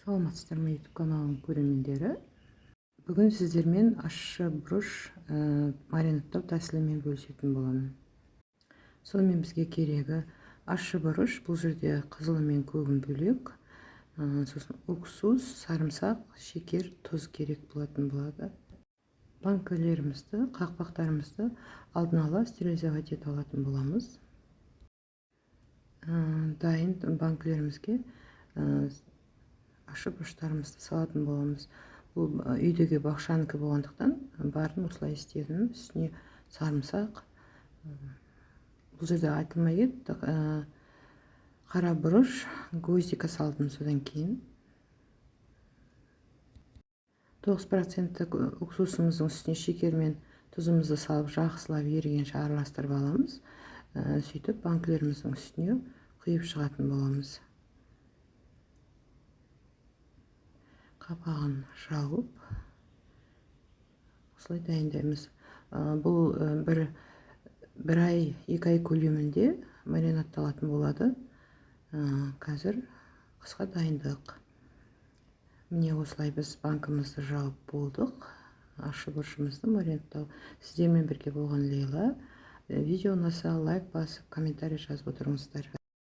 Саламатсыздар ма YouTube каналының көрермендері. Бүгін сіздермен ащы бұрыш маринадтау тәсілімен бөлісетін боламын. Сонымен бізге керегі ащы бұрыш, бұл жерде қызылы мен көгін бөлек, сосын уксус, сарымсақ, шекер, тұз керек болады. Банкілерімізді, қақпақтарымызды алдын ала стерилизовать ете алатын боламыз. Дайын банкілерімізге ащы бұрыштарымызды салатын боламыз. Бұл үйдегі бақшанікі болғандықтан барын осылай істедім. Үстіне сарымсақ. Бұл жерде айтылмай кетті. Қара бұрыш, гвоздика салдым содан кейін. 9% уксусымыздың үстіне шекер мен тұзымызды салып жақсылап ерігенше араластырып аламыз. Сөйтіп банкілеріміздің үстіне құйып шығатын боламыз. Қапағын жауып осылай дайындаймыз. Бұл бір ай, 2 ай көлемінде маринадталатын болады. Қазір қысқа дайындық. Міне осылай біз банкымызды жауып болдық. Ащы бұрышымызды маринадтау. Сіздермен бірге болған Лейла. Видео ұнаса лайк басып, комментарий жазып отырыңыздар.